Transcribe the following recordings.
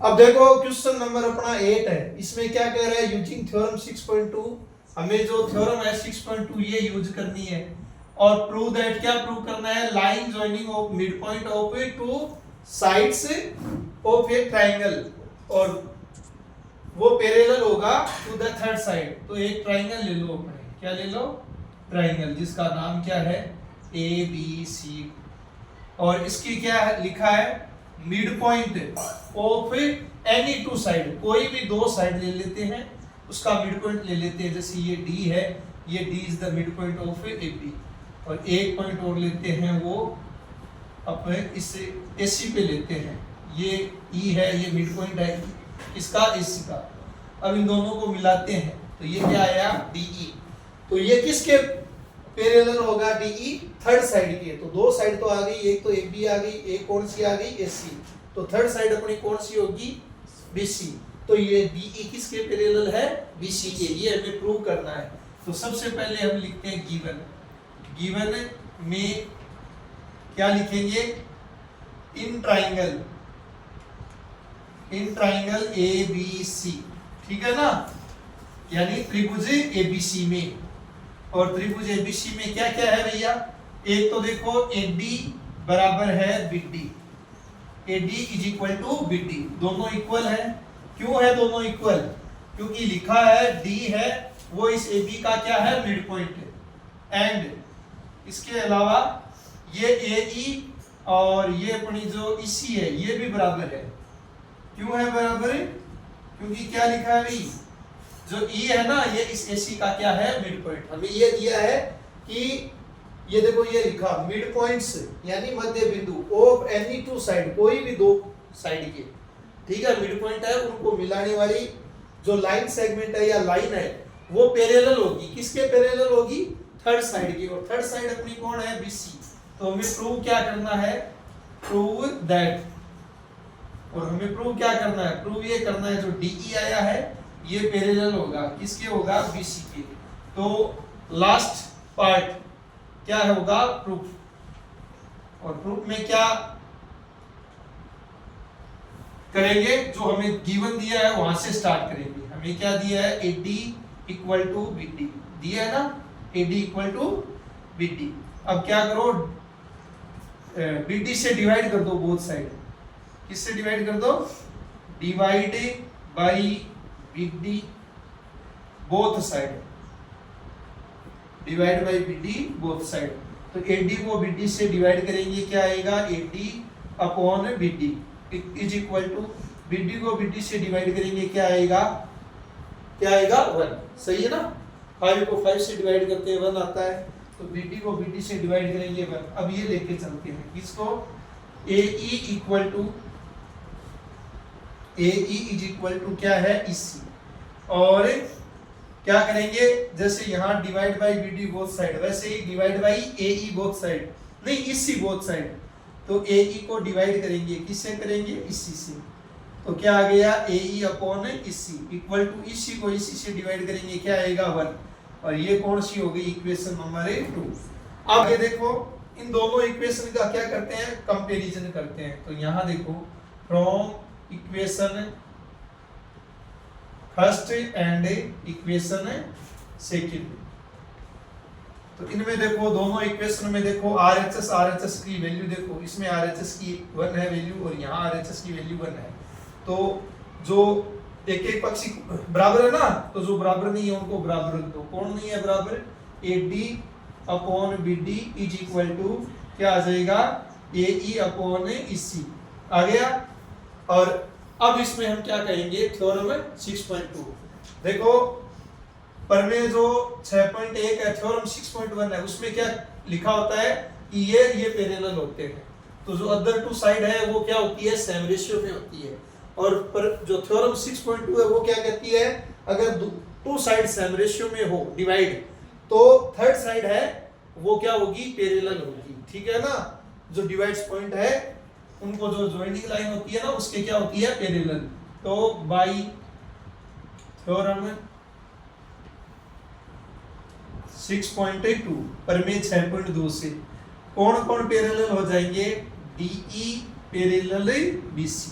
अब देखो question number अपना 8 है, इसमें क्या कह रहा है, यूजिंग थ्योरम 6.2, हमें जो थ्योरम है 6.2 ये यूज करनी है और प्रूव दैट, क्या प्रूव करना है, line joining of mid point of two sides of A triangle, और वो पैरेलल होगा टू द थर्ड साइड। तो एक ट्रायंगल ले लो अपने, क्या ले लो, ट्रायंगल जिसका नाम क्या है, ए बी सी, और इसकी क्या है लिखा है, mid point of any two side, कोई भी दो साइड ले लेते हैं उसका मिड पॉइंट ले लेते हैं, जैसे ये डी है, ये D is the mid point of A B, और एक पॉइंट और लेते हैं वो अपने इसे एसी पे लेते हैं, ये ई है, ये मिड पॉइंट है इसका एसी का। अब इन दोनों को मिलाते हैं तो ये क्या आया, डीई, तो ये किसके पैरेलल होगा, डीई थर्ड साइड की है, तो दो साइड तो आ गई, एक तो एबी आ गई, एक कौन सी आ गई, एसी, तो थर्ड साइड अपनी कौन सी होगी, बीसी, तो ये डीई किसके पैरेलल है, बीसी के, ये हमें प्रूव करना है। तो सबसे पहले हम लिखते हैं गिवन, गिवन में क्या लिखेंगे, in triangle A B C, ठीक है ना, यानी त्रिभुज एबीसी में, और त्रिभुज एबीसी में क्या क्या है भैया, एक तो देखो एडी बराबर है BD, AD is equal to BD, दोनों इक्वल है, क्यों है दोनों इक्वल, क्योंकि लिखा है डी है वो इस एबी का क्या है, मिड पॉइंट है, एंड इसके अलावा ये एई और ये अपनी जो इसी है ये भी बराबर है, क्यों है बराबर, क्योंकि क्या लिखा है भाई, जो ई है ना ये इस एसी का क्या है, मिड पॉइंट, हमें ये दिया है कि ये देखो ये लिखा मिड पॉइंट्स यानी मध्य बिंदु ऑफ एनी टू साइड, कोई भी दो साइड के, ठीक है, मिड पॉइंट है, उनको मिलाने वाली जो लाइन सेगमेंट है या लाइन है वो पैरेलल होगी, किसके पैरेलल होगी, थर्ड साइड की, और थर्ड साइड अपनी कौन है, बीसी, तो हमें प्रूव क्या करना है, प्रूव दैट, और हमें प्रूव क्या करना है, प्रूव ये करना है जो डीई आया है ये पैरेलल होगा, किसके होगा, बीसी के, तो लास्ट पार्ट क्या होगा, प्रूफ, और प्रूफ में क्या करेंगे, जो हमें गिवन दिया है वहां से स्टार्ट करेंगे, हमें क्या दिया है, एडी इक्वल टू बीडी दिया है ना, एडी इक्वल टू बीडी, अब क्या करो, बीडी से डिवाइड कर दो बोथ साइड, किससे डिवाइड कर दो, divide by BD both side, divide by BD both side, तो एडी को बीडी से डिवाइड करेंगे, क्या आएगा, AD upon BD is equal to, BD को बीडी से डिवाइड करेंगे, क्या आएगा, क्या आएगा, 1, सही है ना, 5 को 5 से डिवाइड करते हैं 1 आता है, तो बीडी को बीडी से डिवाइड करेंगे 1, अब ये लेके चलते हैं किसको, AE equal to, AE is equal to क्या है, इसी, और क्या करेंगे, जैसे यहाँ divide by BD both side, वैसे ही divide by AE both side, नहीं इसी बोथ साइड, तो एई को डिवाइड करेंगे, किससे करेंगे, इसी से, तो क्या आ गया, एई अपॉन इसी इक्वल टू, इसी को इसी से डिवाइड करेंगे, क्या आएगा, 1, और ये कौन सी हो गई, इक्वेशन नंबर 2। अब ये देखो इन दोनों इक्वेशन का क्या करते हैं, कंपैरिजन करते हैं, तो यहाँ देखो from equation first and equation second, तो इनमें देखो दोनों इक्वेशन में देखो आरएचएस की वैल्यू देखो, इसमें आरएचएस की 1 है वैल्यू और यहाँ आरएचएस की वैल्यू 1 है, तो जो एक एक पक्ष बराबर है ना, तो जो बराबर नहीं है उनको बराबर रख दो, कौन नहीं है बराबर, AD upon BD is equal to क्या आ जाएगा, एई अपॉन इसी, आ गया, और अब इसमें हम क्या कहेंगे, थ्योरम 6.2, देखो प्रमेय जो 6.1 है, थ्योरम 6.1 है, उसमें क्या लिखा होता है कि ये पैरेलल होते हैं, तो जो अदर टू साइड है वो क्या होती है, सेम रेशियो में होती है, और पर जो थ्योरम 6.2 है वो क्या कहती है, अगर टू साइड सेम रेशियो में हो डिवाइड, तो थर्ड साइड है वो क्या होगी, पैरेलल होगी, ठीक है ना, जो डिवाइड्स पॉइंट है उनको जो ज्वाइनिंग लाइन होती है ना उसके क्या होती है, पैरेलल, तो बाई थ्योरम 6.2 प्रमेय 6.2 से कौन कौन पैरेलल हो जाएंगे, डीई पैरेलल बीसी,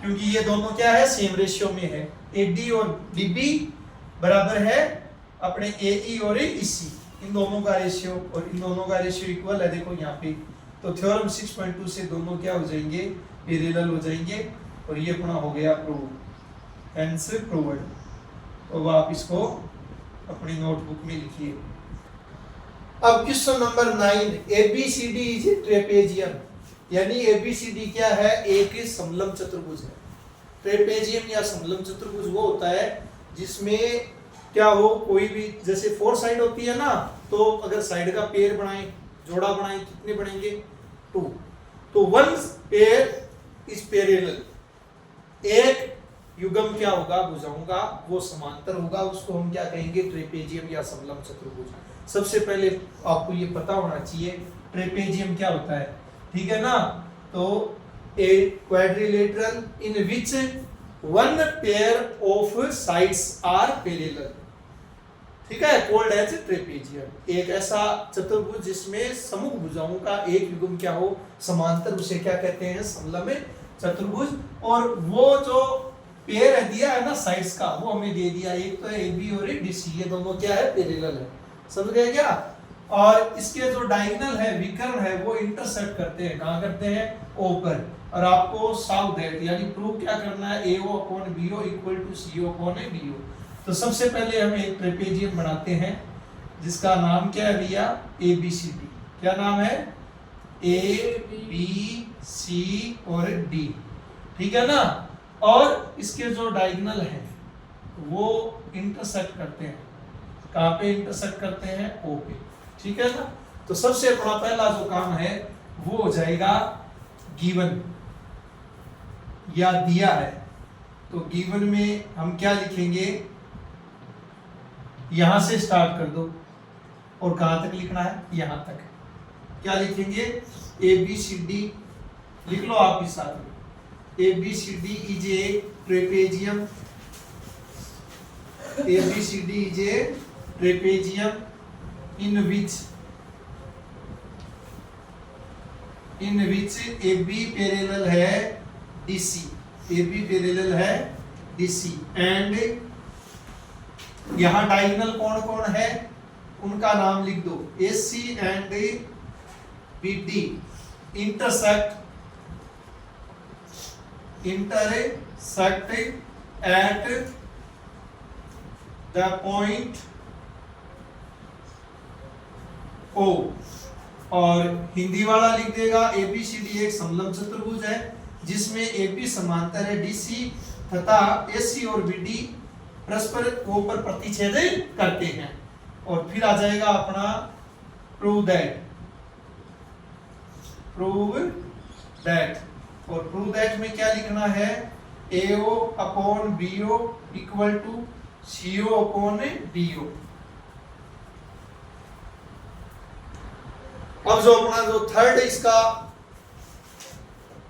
क्योंकि ये दोनों क्या है, सेम रेशियो में है। AD और DB बराबर है अपने AE और EC, इन दोनों का रेशियो, और इन दोनों का रेशियो इक्वल है, देखो यहाँ पे। तो थ्योरम 6.2 से दोनों क्या हो जाएंगे, पैरेलल हो जाएंगे, और ये अपना हो गया प्रूव, हेंस प्रूव्ड। तो आप इसको अपनी नोटबुक में लिखिए। अब question number 9, ABCD is a trapezium, यानी ABCD क्या है, एक समलम चतुर्भुज है। ट्रेपेजियम या समलम चतुर्भुज वो होता है जिसमें क्या हो, कोई भी, जैसे 4 साइड होती है ना, तो अगर साइड का पेयर बनाए, जोड़ा बनाए, कितने बनेंगे, 2। तो 1 पेयर इज पैरेलल, एक युग्म क्या होगा, भुजाओं का वो समांतर होगा, उसको हम क्या कहेंगे, ट्रेपेजियम या समलम चतुर्भुज। सबसे पहले आपको ये पता होना चाहिए ट्रेपेजियम क्या होता है, ठीक है ना। तो a quadrilateral in which 1 pair of sides are parallel, ठीक है, कॉल्ड एज ट्रेपेजियम। एक ऐसा चतुर्भुज जिसमें समूह भुजाओं का एक युग्म क्या हो, समांतर, उसे क्या कहते हैं, समलम चतुर्भुज। और वो जो पेयर है दिया है ना साइड्स का, वो हमें दे दिया, एक तो है AB और DC, ये दोनों क्या है, पैरेलल है, समझ गए क्या। और इसके जो डायगोनल है, विकर्ण है, वो इंटरसेक्ट करते हैं, कहाँ करते हैं, O पर। और आपको साउ दैट यानी प्रूव क्या करना है, AO/BO इक्वल टू CO/BO। तो सबसे पहले हम एक ट्रेपेजियम बनाते हैं जिसका नाम क्या है भैया, ABCD। क्या नाम है, ABC और D, ठीक है ना। और इसके जो डायगोनल है वो इंटरसेक्ट करते हैं, कहाँ पे इंटरसेक्ट करते हैं, O पे, ठीक है ना। तो सबसे अपना पहला जो काम है वो हो जाएगा, गिवन या दिया है, तो गिवन में हम क्या लिखेंगे, यहां से स्टार्ट कर दो, और कहां तक लिखना है, यहां तक। क्या लिखेंगे, ABCD लिख लो आप भी साथ में। ABCD is a trapezium, ABCD is a trapezium in which AB parallel है DC, AB पैरेलल है DC, एंड यहां डायगोनल कौन कौन है, उनका नाम लिख दो, AC and BD intersect at the point O। और हिंदी वाला लिख देगा, ABCD एक समलम चतुर्भुज है जिसमें AB समांतर है DC तथा AC और BD परस्पर O पर प्रतिच्छेद करते हैं। और फिर आ जाएगा अपना प्रूव दैट, और प्रूव दैट में क्या लिखना है, AO/BO इक्वल टू CO/DO। अब जो अपना जो थर्ड इसका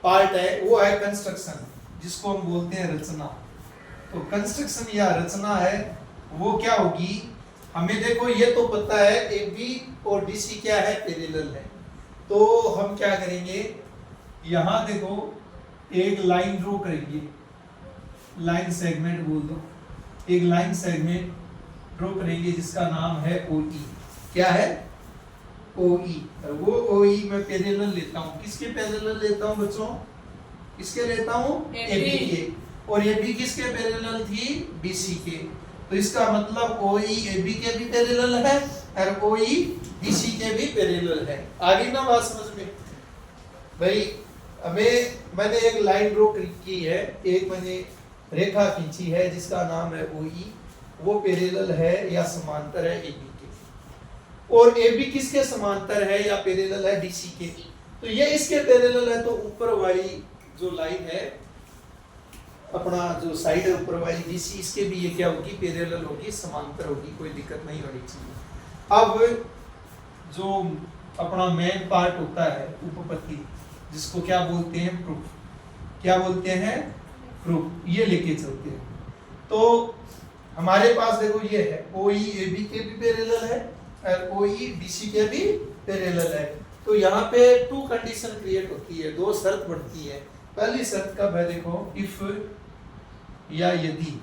पार्ट है वो है कंस्ट्रक्शन, जिसको हम बोलते हैं रचना। तो कंस्ट्रक्शन या रचना है वो क्या होगी, हमें देखो ये तो पता है AB और DC क्या है, पैरेलल है। तो हम क्या करेंगे, यहां देखो एक लाइन ड्रॉ करेंगे, लाइन सेगमेंट बोल दो, एक लाइन सेगमेंट ड्रॉ करेंगे जिसका नाम है OE। क्या है, OE। वो OE मैं पैरेलल लेता हूँ, किसके पैरेलल लेता हूँ बच्चों, किसके लेता हूँ, AB के। और AB किसके पैरेलल थी, DC के। तो इसका मतलब OE AB के भी पैरेलल है और OE DC के भी पैरेलल है। आगे ना बात समझ में भाई। हमें मैंने एक लाइन ड्रॉ की है, एक मैंने रेखा खींची है जिसका नाम है OE, वो पैरेलल है या समांतर है AB के। और AB किसके समांतर है या पैरेलल है, DC के। तो ये इसके पैरेलल है, तो ऊपर वाली जो लाइन है अपना जो साइड है ऊपर वाली DC, इसके भी ये क्या होगी, पैरेलल होगी, समांतर होगी, कोई दिक्कत नहीं होनी चाहिए। अब जो अपना मेन पार्ट होता है उपपत्ति, जिसको क्या बोलते हैं, प्रूफ। क्या बोलते हैं, प्रूफ, ये लेके चलते हैं। तो हमारे पास देखो ये है OE AB के भी पैरेलल है और OE DC के भी पैरेलल है। तो यहाँ पे 2 कंडीशन क्रिएट होती है, 2 शर्त बनती है। पहली शर्त कब है देखो, इफ या यदि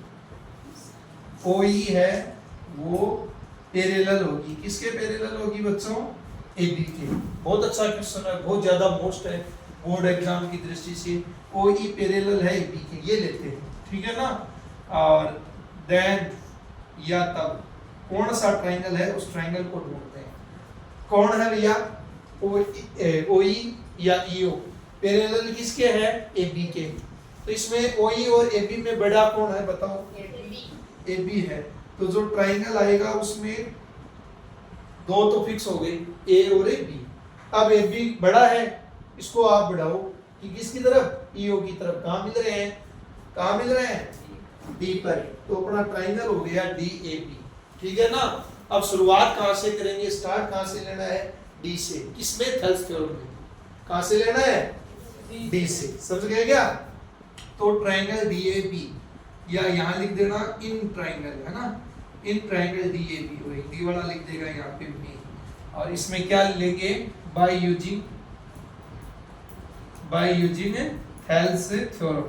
OE है वो पैरेलल होगी, किसके पैरेलल होगी बच्चों, AB के। बहुत अच्छा क्वेश्चन है, बहुत ज्यादा मोस्ट है बोर्ड एग्जाम की दृष्टि से। OE पैरेलल है AB के, ये लेते हैं, ठीक है ना। और देन या तब कौन सा ट्रायंगल है उस ट्रायंगल को ढूंढते हैं। कौन है भैया, OE या EO पैरेलल किसके है, AB के। तो इसमें OE और AB में बड़ा कौन है बताओ, AB है। तो जो ट्रायंगल आएगा उसमें दो तो फिक्स हो गई, A और B। अब AB बड़ा है, इसको आप बढ़ाओ कि किसकी तरफ, EO की तरफ। कहाँ मिल रहे हैं, कहाँ मिल रहे हैं, D पर। तो अपना ट्रायंगल हो गया DAB, ठीक है ना। अब शुरुआत कहाँ से करेंगे, स्टार्ट कहाँ से लेना है, D से। किसमें, थेल्स थ्योरम में। कहाँ से लेना है, D से, समझ गए क्या। तो ट्रायंगल DAB, या यहाँ लिख देना इन ट्रायंगल, है ना, इन ट्रायंगल DAB, वो हिंदी वाला लिख देगा यहाँ पे भी। और इसमें क्या लेंगे, by using Thales theorem.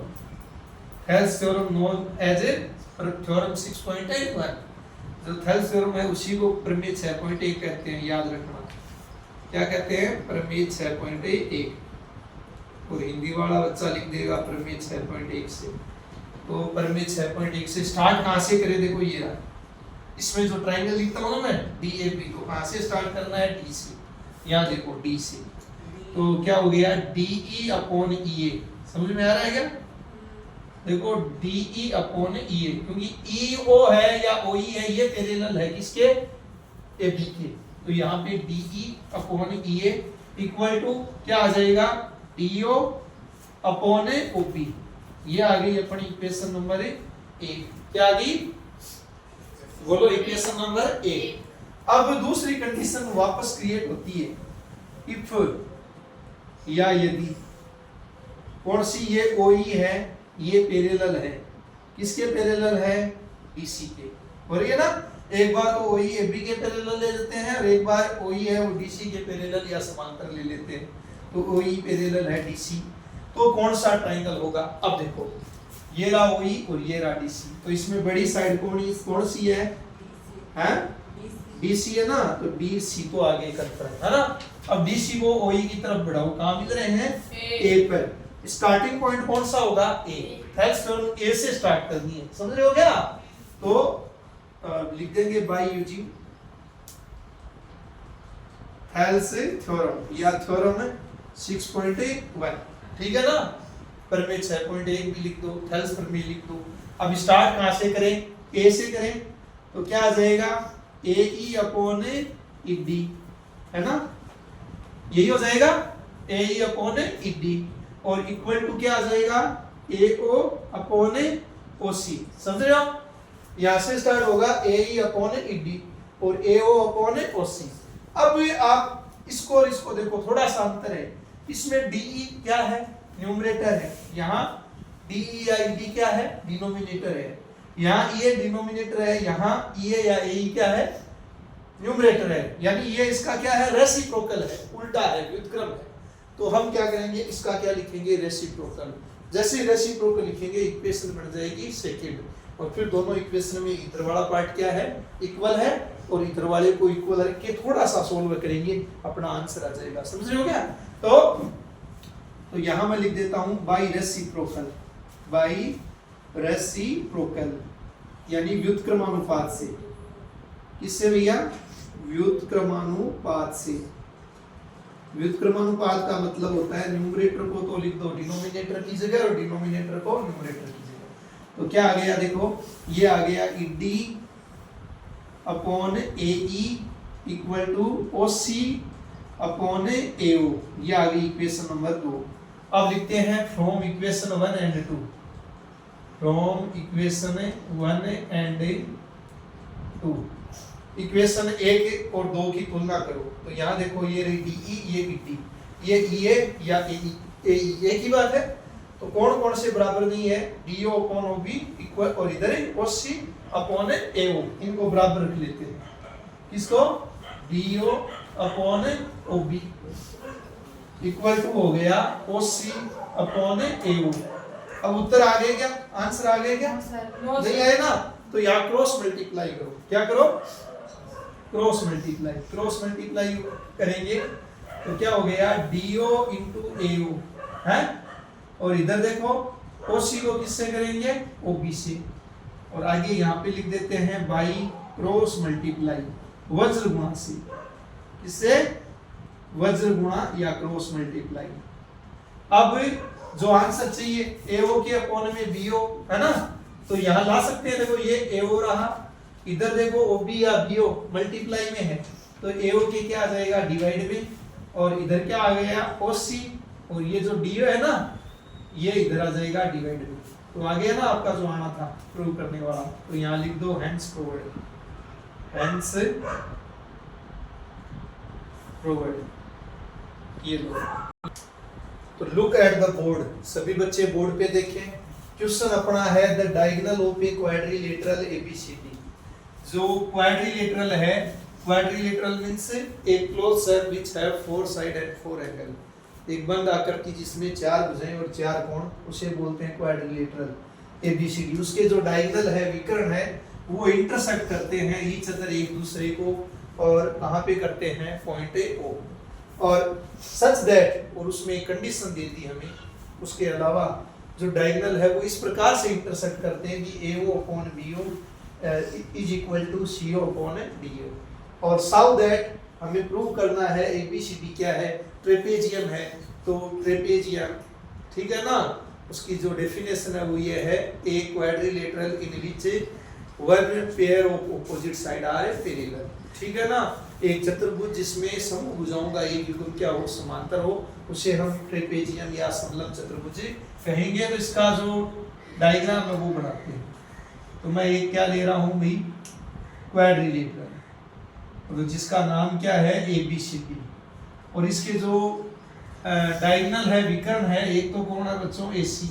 Thales theorem known as a theorem 6.81। जो थेल्स थ्योरम है उसी को प्रमेय 6.1 कहते हैं, याद रखना। क्या कहते हैं, प्रमेय 6.1। और हिंदी वाला बच्चा लिख देगा प्रमेय 6.1 से। तो प्रमेय 6.1 से स्टार्ट कहाँ से करें, देखो ये रहा, इसमें जो ट्रायंगल लिखता हूँ ना मैं DAB, तो कहाँ से स्टार्ट करना है, D से। यहाँ देखो D से, तो क्या हो गया DE अपॉन EA। समझ में आ रहा है क्या, देखो DE अपॉन EA, क्योंकि EO है या OE है ये पैरेलल है किसके, AB के। तो यहाँ पे DE upon EA equal to क्या आ जाएगा, DO अपॉन OB। ये आ गई अपनी इक्वेशन नंबर 1। क्या आ गई, बोलो, इक्वेशन नंबर 1। अब दूसरी कंडीशन वापस क्रिएट होती है, इफ या यदि। कौन सी, ये OE है, ये पैरेलल है, किसके पैरेलल है, DC के। हो रही है ना। एक बार तो OE AB के पैरेलल ले लेते हैं, और एक बार OE है वो DC के पैरेलल या समांतर ले लेते हैं। तो OE पैरेलल है DC। तो कौन सा ट्रायंगल होगा, अब देखो ये रहा OE और ये रहा DC। तो इसमें बड़ी साइड कौन सी है, DC है ना। तो DC को आगे करता है ना। अब DC को OE की तरफ बढ़ाओ, कहाँ मिल रहे हैं, A पर। स्टार्टिंग पॉइंट कौन सा होगा, A। थेल्स थ्योरम A से स्टार्ट करनी है, समझ रहे हो क्या। तो लिख देंगे बाय यूजिंग थेल्स थ्योरम या थ्योरम 6.1, ठीक है ना। प्रमेय 6.1 भी लिख दो, थेल्स प्रमेय लिख दो। अब स्टार्ट कहाँ से करें, A से करें। तो क्या आ जाएगा, AE अपॉन ED, है ना, यही हो जाएगा, AE अपॉन ED। और इक्वल टू क्या आ जाएगा, AO अपॉन OC। समझ रहे हो, यहां से स्टार्ट होगा AE अपॉन ED और AO अपॉन OC। अब आप इसको और इसको देखो, थोड़ा सा अंतर है। इसमें DE क्या है, न्यूमरेटर है, यहाँ DE या ED क्या है, डिनोमिनेटर है। यहाँ ये डिनोमिनेटर है, यहाँ ये या AE क्या है, न्यूमरेटर है। यानी ये इसका क्या है, रेसिप्रोकल है, उल्टा है, व्युत्क्रम है। तो हम क्या करेंगे, इसका क्या लिखेंगे, रेसिप्रोकल। जैसे रेसिप्रोकल लिखेंगे इक्वेशन बन जाएगी सेकंड। और फिर दोनों इक्वेशन में इधर वाला पार्ट क्या है, इक्वल है, और इधर वाले को इक्वल रख के थोड़ा सा सोल्व करेंगे, अपना आंसर आ जाएगा। समझ रहे हो क्या। तो यहां मैं लिख देता हूं बाय रेसिप्रोकल, बाय रेसिप्रोकल यानी व्युत्क्रमानुपात से। किससे भैया, व्युत्क्रमानुपात से। व्युत्क्रमानुपात का मतलब होता है न्यूमरेटर को तो लिख दो डिनोमिनेटर की जगह और डिनोमिनेटर को न्यूमरेटर की जगह। तो क्या आ गया, देखो ये आ गया ED upon AE equal to OC upon AO। ये आ गई इक्वेशन नंबर 2। अब लिखते हैं from equation 1 and 2। From equation 1 and 2 equation 1 और 2 की तुलना करो। तो यहाँ देखो ये रही DE, ये ED, ये EA या AE एक ही बात है। तो कौन कौन से बराबर नहीं है, DO अपॉन OB इक्वल, और इधर OC अपॉन AO, इनको बराबर रख लेते हैं। किसको, DO upon OB। Equal to हो गया OC अपॉन AO। अब उत्तर आ गया क्या, आंसर आ गया क्या? नहीं आए ना, तो यहाँ क्रॉस मल्टीप्लाई करो। क्या करो? Cross multiply. क्रॉस मल्टीप्लाई करेंगे तो क्या हो गया, DO इंटू AO है। और इधर देखो OC को किससे करेंगे, OB से। और आगे यहाँ पे लिख देते हैं बाई क्रॉस मल्टीप्लाई, वज्र गुणा से। किससे? वज्र गुणा या क्रॉस मल्टीप्लाई। अब जो आंसर चाहिए AO के अपॉन में BO है ना, तो यहाँ ला सकते हैं। देखो ये AO रहा, इधर देखो OB या BO मल्टीप्लाई में है, तो AO के क्या आ जाएगा, डिवाइड में। और इधर क्या आ गया, OC। और ये जो DO है ना, ये इधर आ जाएगा डिवाइड में। तो आ गया ना आपका जो आना था प्रूव करने वाला। तो यहाँ लिख दो हेंस प्रूव्ड, हेंस प्रूव्ड। ये लो। तो लुक एट द बोर्ड, सभी बच्चे बोर्ड पे देखें। क्वेश्चन अपना है the diagonal of a quadrilateral ABCD। जो क्वाड्रिलेटरल है, quadrilateral means A close circle which have 4 side and 4 angle. एक बंद आकृति जिसमें 4 भुजाएं और 4 कोण, उसे बोलते हैं क्वाड्रिलेटरल ABCD। उसके जो डायगोनल है, विकर्ण है, वो इंटरसेक्ट करते हैं ईच अदर, एक दूसरे को। और कहाँ पे करते हैं, पॉइंट O। और सच दैट, और उसमें एक कंडीशन देती है हमें, उसके अलावा जो डायगोनल है वो इस प्रकार से इंटरसेक्ट करते हैं कि AO upon BO is equal to CO upon DO। और सो दैट हमें प्रूव करना है ABCD क्या है, ट्रेपेजियम है। तो ट्रेपेजियम, ठीक है ना, उसकी जो डेफिनेशन है वो ये है, a quadrilateral in which one pair of opposite side are parallel. ठीक है ना, एक चतुर्भुज जिसमें समभुजाओं भुजाओं का एक बिल्कुल क्या हो, समांतर हो, उसे हम ट्रेपेजियम या समलंब चतुर्भुज कहेंगे। तो इसका जो डायग्राम है वो बनाते हैं। तो मैं एक क्या ले रहा हूँ भाई, क्वाड्रिलेटरल, तो जिसका नाम क्या है, ABCD। और इसके जो डायगोनल है, विकर्ण है, एक तो कोण है बच्चों AC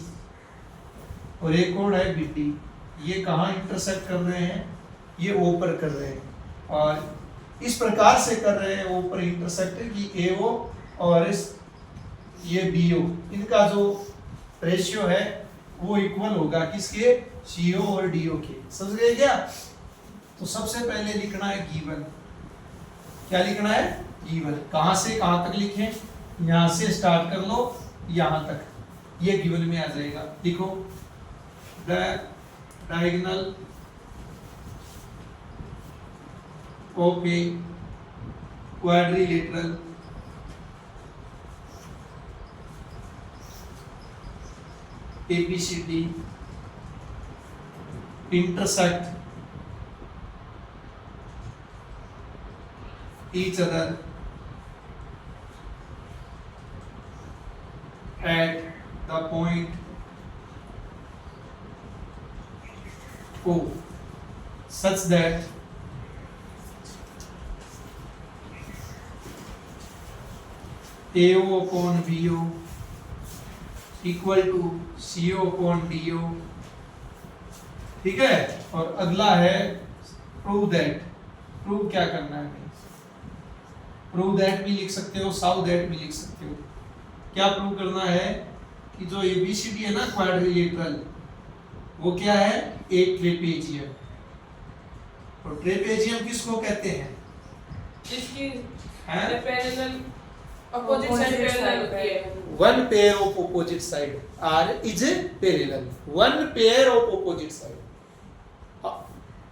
और एक कोण है BD। ये कहाँ इंटरसेक्ट कर रहे हैं, ये O पर कर रहे हैं। और इस प्रकार से कर रहे हैं O पर इंटरसेक्ट कि AO और ये BO, इनका जो रेशियो है वो इक्वल होगा किसके, CO और DO के। समझ गए क्या? तो सबसे पहले लिखना है गिवन। क्या लिखना है, गिवन। कहां से कहां तक लिखें, यहां से स्टार्ट कर लो यहां तक, ये गिवन में आ जाएगा। लिखो the diagonal of a quadrilateral ABCD intersect each other at the point O such that AO upon BO equal to CO upon DO। ठीक है। और अगला है प्रूव दैट। प्रूव क्या करना है, प्रूव दैट भी लिख सकते हो, सो दैट भी लिख सकते हो। क्या प्रूव करना है कि जो ABCD है ना क्वाड्रिलेटरल, वो क्या है, एक ट्रेपेजियम। और ट्रेपेजियम किसको कहते हैं, जिसकी पैरेलल opposite side parallel होती है। One pair of opposite side are is parallel। One pair of opposite side,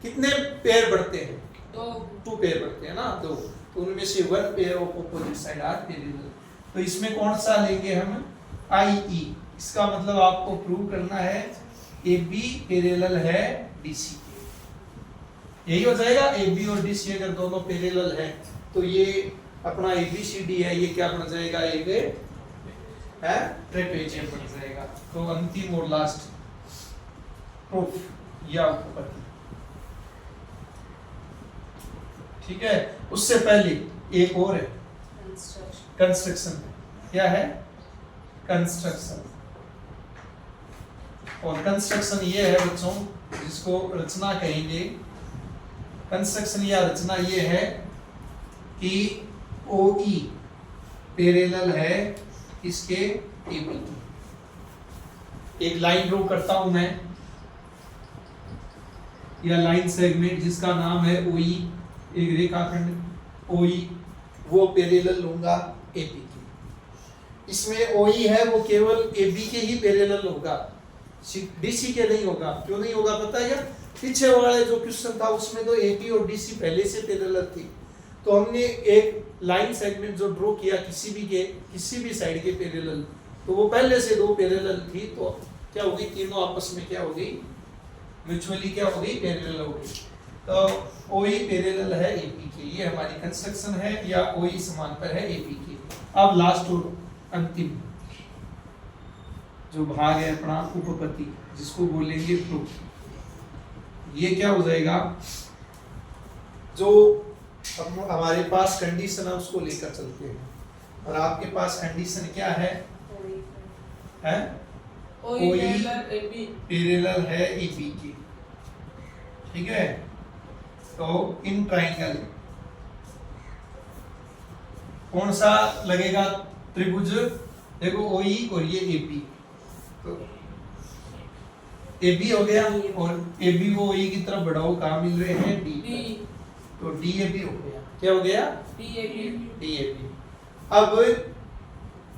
कितने पेयर बढ़ते हैं, दो पेयर बढ़ते हैं ना, दो। तो उनमें से one pair of opposite side are parallel. तो इसमें कौन सा लेंगे हम, IE। इसका मतलब आपको प्रूव करना है AB पैरेलल है DC के। यही हो जाएगा, AB और DC अगर दोनों पैरेलल है तो ये अपना ABCD है, ये क्या बन जाएगा, एक है ट्रेपेजियम बन जाएगा। तो अंतिम और लास्ट प्रूफ या ऊपर, ठीक है। उससे पहले एक और है कंस्ट्रक्शन। क्या है, कंस्ट्रक्शन। और कंस्ट्रक्शन ये है बच्चों, जिसको रचना कहेंगे। कंस्ट्रक्शन या रचना ये है कि OE पैरेलल है इसके एबी की। एक लाइन ड्रॉ करता हूं मैं, या लाइन सेगमेंट जिसका नाम है ओई, एक रेखाखंड ओई, वो पैरेलल लूंगा एबी की। इसमें ओई है वो केवल एबी के ही पैरेलल होगा, डीसी के नहीं होगा। क्यों नहीं होगा पता है क्या? पीछे वाले जो क्वेश्चन था उसमें तो एबी और डीसी पहले से पैरेलल थी, तो हमने एक लाइन सेगमेंट जो ड्रॉ किया किसी भी साइड के पैरेलल, तो वो पहले से दो पैरेलल थी, तो क्या होगी, तीनों आपस में क्या होगी, म्यूचुअली क्या होगी, पैरेलल होगी। तो ओई पैरेलल है एपी के, ये हमारी कंस्ट्रक्शन है, या ओई समांतर है एपी के। अब लास्ट और अंतिम जो भाग है अपना उपपत्ति, जिसको बोलेंगे प्रूफ। ये क्या हो जाएगा, जो हमारे पास कंडीशन है उसको लेकर चलते हैं, और आपके पास कंडीशन क्या है, ओई पैरेलल है एबी की, ठीक है। तो इन ट्राइंगल कौन सा लगेगा त्रिभुज, देखो ओई और ये एबी, तो एबी हो गया, और एबी को ओई की तरफ बढ़ाओ, कहाँ मिल रहे हैं, डी, तो डीएबी हो गया। क्या हो गया, डीएबी। अब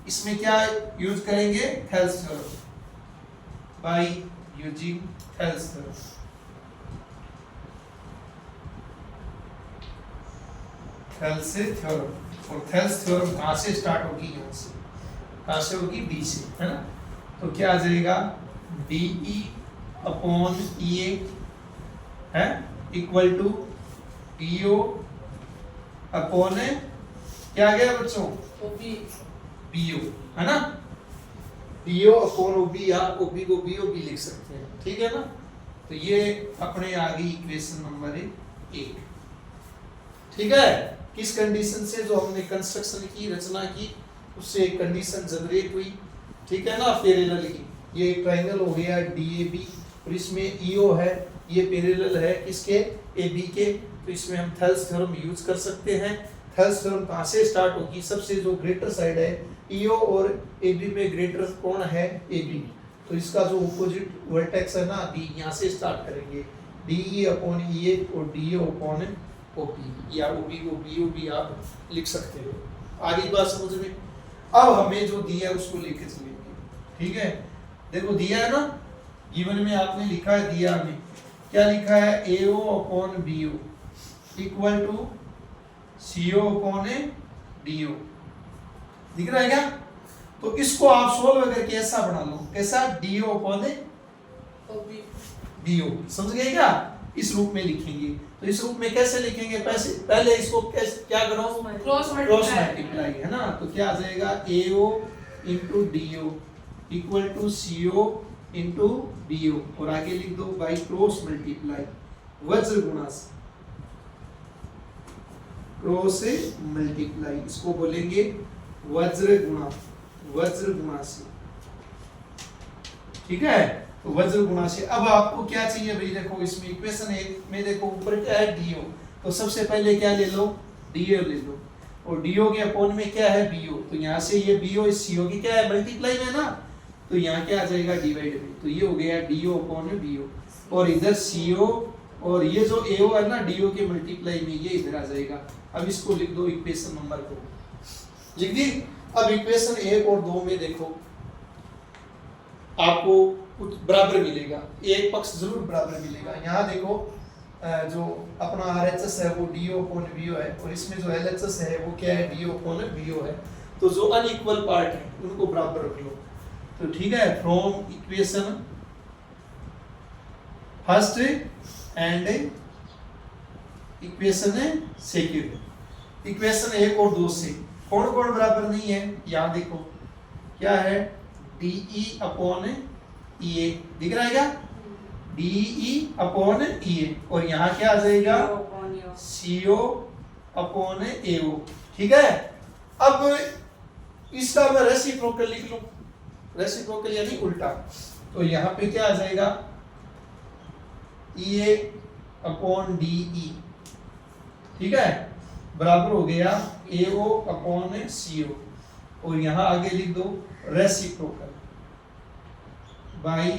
इसमें क्या यूज करेंगे, Thales theorem, bye using Thales theorem. Thales theorem, और थेल्स थ्योरम कहाँ से स्टार्ट होगी, यहाँ से, कहाँ से होगी, डी से, है ना। तो क्या आ जाएगा, डीई अपॉन ई है इक्वल टू डीओ अपॉन क्या आ गया बच्चों, बीओ, है ना। डीओ अपॉन ओबी, या ओबी को बीओ भी लिख सकते हैं, ठीक है ना। तो ये अपने आ गई इक्वेशन नंबर 1, ठीक है। किस कंडीशन से, जो हमने कंस्ट्रक्शन की, रचना की, उससे एक कंडीशन जनरेट हुई, ठीक है ना, पैरेलल की। ये एक ट्रायंगल हो गया डीएबी, और इसमें ईओ है, ये पैरेलल है किसके, एबी के, तो इसमें हम थेल्स थ्योरम यूज कर सकते हैं। थेल्स थ्योरम कहाँ से स्टार्ट होगी, सबसे जो ग्रेटर साइड है ईओ और एबी में ग्रेटर कौन है, एबी, तो इसका जो ऑपोजिट वर्टेक्स है ना, डी, यहाँ से स्टार्ट करेंगे, डीई अपॉन ईए और डीओ अपॉन ओपी, या ओबी को बीओ भी आप लिख सकते हो। आगे बात समझ में। अब हमें जो दिया है उसको लेके चलेंगे, ठीक है। देखो दिया है ना, गिवन में आपने लिखा है, दिया में क्या लिखा है, AO upon BO equal to CO upon DO, दिख रहा है क्या। तो इसको आप सोल्व करके ऐसा बना लो, कैसा, डीओ अपॉन बीओ, समझ गए क्या, इस रूप में लिखेंगे। तो इस रूप में कैसे लिखेंगे, पहले इसको कैसे, क्या करो, क्रॉस मल्टीप्लाई, है ना। तो क्या आ जाएगा, AO into DO equal to CO into BO, और आगे लिख दो बाई क्रॉस मल्टीप्लाई, वज्र गुणा से, क्रॉस मल्टीप्लाई, इसको बोलेंगे वज्र गुणा से, ठीक है। तो वज्र गुणा से। अब आपको क्या चाहिए भाई, देखो इसमें इक्वेशन 1 में देखो ऊपर क्या है, डीओ, तो सबसे पहले क्या ले लो, डीओ ले लो, और डीओ के अपॉन में क्या है, बीओ, तो यहाँ से ये बीओ इस सीओ की क्या है, मल्टीप्लाई में ना, तो यहाँ क्या आ जाएगा, डिवाइड में, तो ये हो गया डीओ अपॉन बीओ, और इधर सीओ, और ये जो एओ है ना डीओ के मल्टीप्लाई में, ये इधर आ जाएगा। अब इसको लिख दो, इक्वेशन नंबर को लिख दी। अब इक्वेशन 1 और 2 में देखो आपको कुछ बराबर मिलेगा, एक पक्ष जरूर बराबर मिलेगा। यहाँ देखो जो अपना आरएचएस है वो डीओ अपॉन बीओ है, और इसमें जो एलएचएस है वो क्या है, डीओ अपॉन बीओ है। तो जो अनइक्वल पार्ट है उनको बराबर रख लो, तो ठीक है। From equation first and equation second, equation 1 और 2 से कौन कौन बराबर नहीं है, यहाँ देखो क्या है, डीई अपॉन ईए, दिख रहा है क्या, डीई अपॉन ईए, और यहाँ क्या आ जाएगा, सीओ अपॉन एओ, ठीक है। अब इसका मैं रेसिप्रोकल लिख लूं, रेसिप्रोकल यानी उल्टा, तो यहाँ पे क्या आ जाएगा, ईए अपॉन डीई, ठीक है, बराबर हो गया एओ अपॉन सीओ। और यहाँ आगे लिख दो रेसिप्रोकल, बाई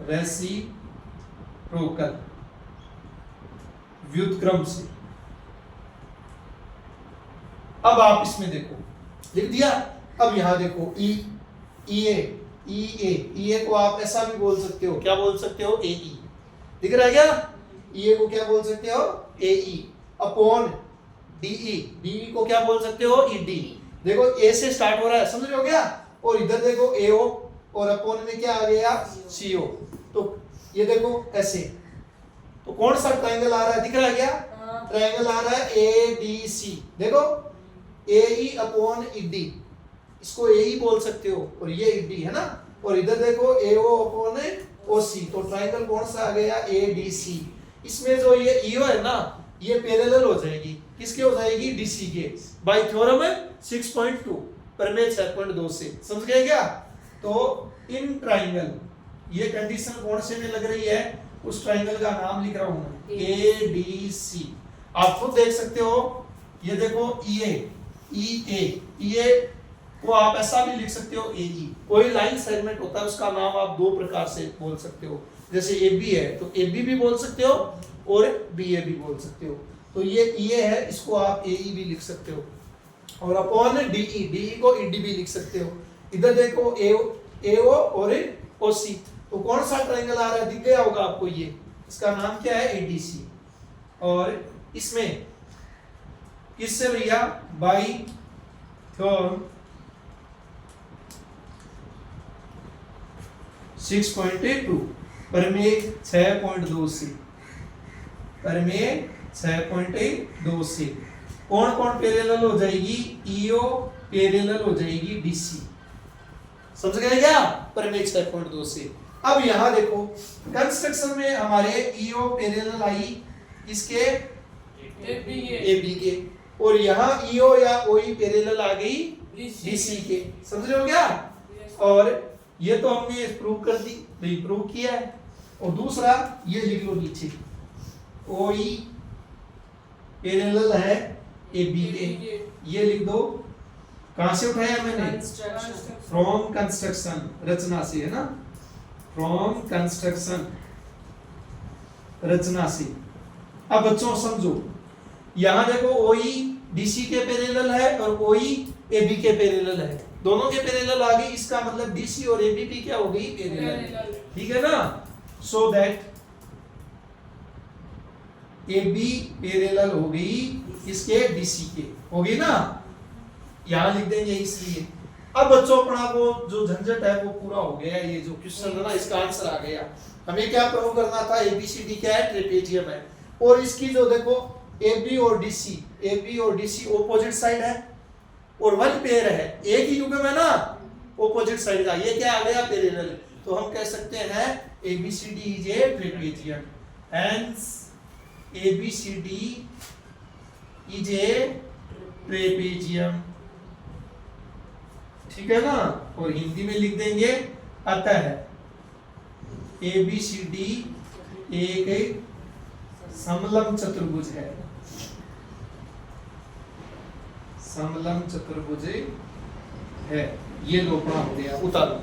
रेसिप्रोकल, व्युत्क्रम से। अब आप इसमें देखो, लिख दिया। अब यहां देखो ई ए को आप ऐसा भी बोल सकते हो, क्या बोल सकते हो, ए ई। दिख रहा है क्या? ई को क्या बोल सकते हो, ए ई अपॉन डी को क्या बोल सकते हो, ई डी। देखो ए से स्टार्ट हो रहा है, समझ रहे हो क्या? और इधर देखो ए ओ और अपॉन में क्या आ गया, सी ओ। तो ये देखो ऐसे, तो कौन सा ट्रायंगल आ रहा है, दिख रहा है क्या? ट्रायंगल आ रहा है ए डी सी। देखो ए ई अपॉन ई डी, इसको ए ई बोल सकते हो, और ये ई डी है ना। और इधर देखो ए ओ अपॉन ओ सी, तो ट्रायंगल कौन सा आ गया, ए डी सी। इसमें जो ये ई ओ है ना, ये पैरेलल हो जाएगी, किसके हो जाएगी, डी सी के, बाय थ्योरम 6.2 प्रमेय 6.2 से। समझ गए क्या? तो इन ट्रायंगल, ये कंडीशन कौन से में लग रही है, उस ट्रायंगल का नाम लिख रहा हूं मैं, ए डी सी। आप खुद देख सकते हो, ये देखो ई ए को आप ऐसा भी लिख सकते हो, ए ई। कोई लाइन सेगमेंट होता है, उसका नाम आप दो प्रकार से बोल सकते हो। जैसे ए बी है तो ए बी भी बोल सकते हो और बी ए भी बोल सकते हो। तो ये ई ए है, इसको आप ए ई भी लिख सकते हो। और अपॉन डी ई को ई डी भी लिख सकते हो। इधर देखो ए ओ और ओ सी, तो कौन सा ट्रायंगल आ रहा है, दिख गया होगा आपको, ये इसका नाम क्या है, ए डी सी। और इसमें किससे भैया, बाई थ्योरम 6.2 प्रमेय 6.2 से, प्रमेय 6.2 से कौन कौन पैरेलल हो जाएगी, ईओ पैरेलल हो जाएगी डीसी। समझ गए क्या, प्रमेय 6.2 से। अब यहां देखो कंस्ट्रक्शन में हमारे ईओ पैरेलल आई इसके, ए बी के, और यहाँ ईओ या ओई पैरेलल आ गई डीसी के। समझ रहे हो क्या? और ये तो हमने प्रूव कर दी, भाई प्रूव किया है। और दूसरा ये लिख लो नीचे, ओई पैरेलल है ए बी के, ये लिख दो। कहां से उठाया मैंने, फ्रॉम कंस्ट्रक्शन, रचना से, है ना, फ्रॉम कंस्ट्रक्शन, रचना से। अब बच्चों समझो, यहां देखो ओई डीसी के पैरेलल है और ओई एबी के पैरेलल है, दोनों के पैरेलल आ गई। इसका मतलब डीसी और एबी भी क्या हो गई, पैरेलल। ठीक है ना? सो दैट एबी पैरेलल हो गई इसके डीसी के, होगी ना, यहां लिख देंगे इसलिए। अब बच्चों अपना वो जो झंझट है वो पूरा हो गया। ये जो क्वेश्चन है ना, इसका आंसर आ गया। हमें क्या प्रूव करना था, एबीसीडी क्या है, ट्रेपेजियम है। और इसकी जो देखो AB और DC ऑपोजिट साइड है और वन पेयर है, एक ही युग्म है ना ऑपोजिट साइड का, ये क्या आ गया, पैरेलल। तो हम कह सकते हैं ABCD is a trapezium, hence ABCD is a trapezium. ठीक है ना? और हिंदी में लिख देंगे, अतः ABCD एक समलंब चतुर्भुज है, समलंब चतुर्भुज है। ये लोपड़ा हो गया, उतारो।